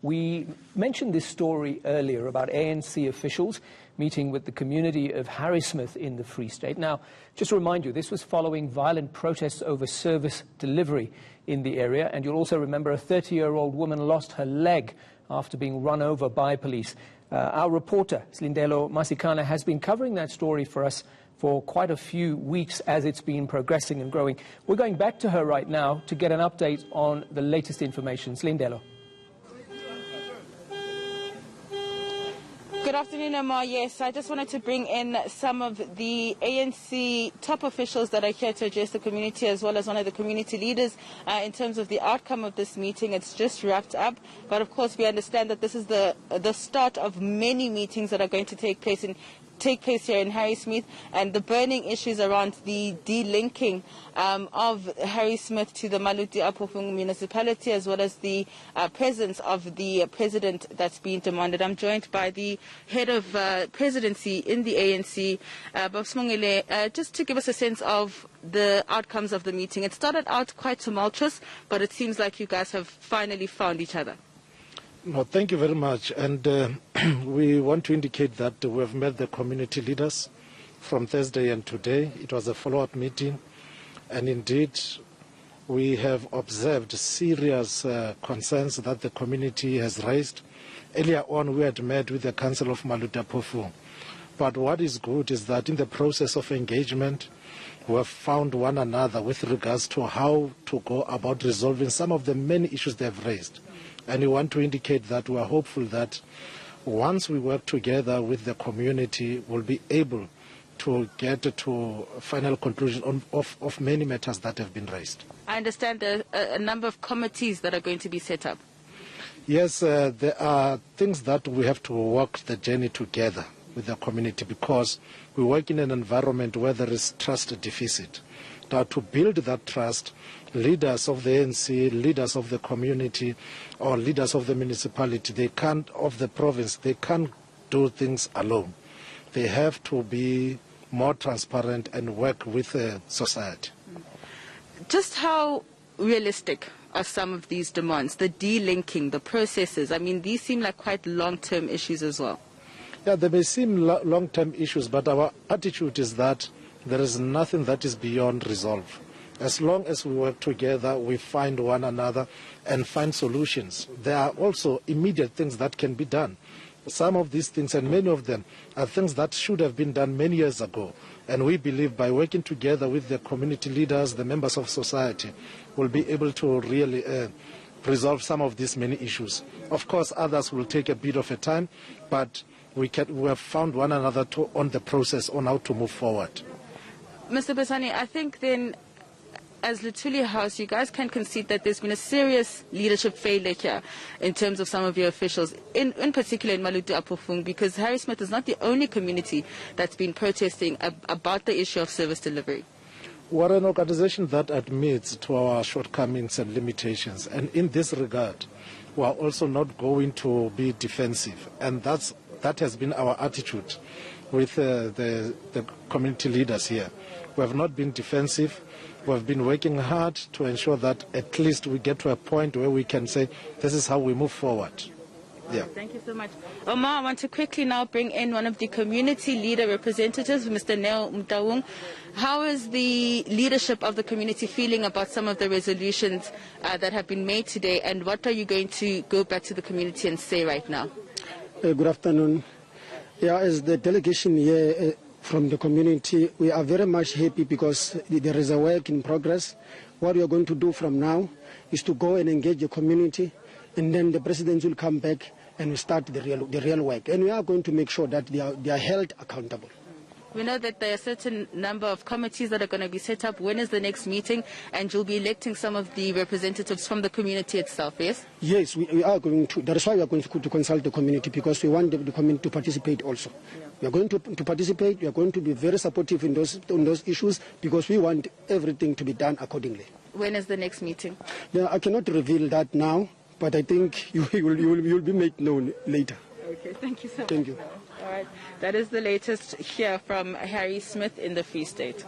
We mentioned this story earlier about ANC officials meeting with the community of Harrismith in the Free State. Now, just to remind you, this was following violent protests over service delivery in the area, and you'll also remember a 30-year-old woman lost her leg after being run over by police. Our reporter, Silindelo Masikane, has been covering that story for us for quite a few weeks as it's been progressing and growing. We're going back to her right now to get an update on the latest information. Silindelo. Good afternoon, Amar. Yes, I just wanted to bring in some of the ANC top officials that are here to address the community, as well as one of the community leaders in terms of the outcome of this meeting. It's just wrapped up, but of course we understand that this is the start of many meetings that are going to take place here in Harrismith, and the burning issues around the delinking of Harrismith to the Maluti Apofung municipality, as well as the presence of the president that's being demanded. I'm joined by the head of presidency in the ANC, Sibongile, just to give us a sense of the outcomes of the meeting. It started out quite tumultuous, but it seems like you guys have finally found each other. No, thank you very much. And we want to indicate that we have met the community leaders from Thursday and today. It was a follow-up meeting. And indeed, we have observed serious concerns that the community has raised. Earlier on, we had met with the Council of Maluti Apofung. But what is good is that in the process of engagement, we have found one another with regards to how to go about resolving some of the many issues they have raised. And we want to indicate that we are hopeful that once we work together with the community, we'll be able to get to a final conclusion of many matters that have been raised. I understand there are a number of committees that are going to be set up. Yes, there are things that we have to walk the journey together with the community, because we work in an environment where there is trust deficit. Now, to build that trust, leaders of the ANC, leaders of the community, or leaders of the municipality, of the province, they can't do things alone. They have to be more transparent and work with society. Just how realistic are some of these demands, the delinking, the processes? I mean, these seem like quite long-term issues as well. Yeah, they may seem long-term issues, but our attitude is that there is nothing that is beyond resolve. As long as we work together, we find one another and find solutions. There are also immediate things that can be done. Some of these things, and many of them, are things that should have been done many years ago. And we believe by working together with the community leaders, the members of society, we'll be able to really resolve some of these many issues. Of course, others will take a bit of a time, but we have found one another on the process on how to move forward. Mr. Besani, I think then, as Luthuli House, you guys can concede that there's been a serious leadership failure here in terms of some of your officials, in particular in Maluti Apofung, because Harrismith is not the only community that's been protesting about the issue of service delivery. We're an organization that admits to our shortcomings and limitations, and in this regard, we are also not going to be defensive, and that has been our attitude with the community leaders here. We have not been defensive. We have been working hard to ensure that at least we get to a point where we can say, this is how we move forward. Yeah. Thank you so much. Omar, I want to quickly now bring in one of the community leader representatives, Mr. Motaung. How is the leadership of the community feeling about some of the resolutions that have been made today, and what are you going to go back to the community and say right now? Good afternoon. Yeah, as the delegation here from the community, we are very much happy because there is a work in progress. What we are going to do from now is to go and engage the community, and then the president will come back and we start the real work. And we are going to make sure that they are held accountable. We know that there are a certain number of committees that are going to be set up. When is the next meeting? And you'll be electing some of the representatives from the community itself, yes? Yes, we are going to. That is why we are going to consult the community, because we want the community to participate also. Yeah. We are going to participate. We are going to be very supportive in those issues, because we want everything to be done accordingly. When is the next meeting? Yeah, I cannot reveal that now, but I think you will be made known later. Okay, thank you so much. Thank you. All right, that is the latest here from Harrismith in the Free State.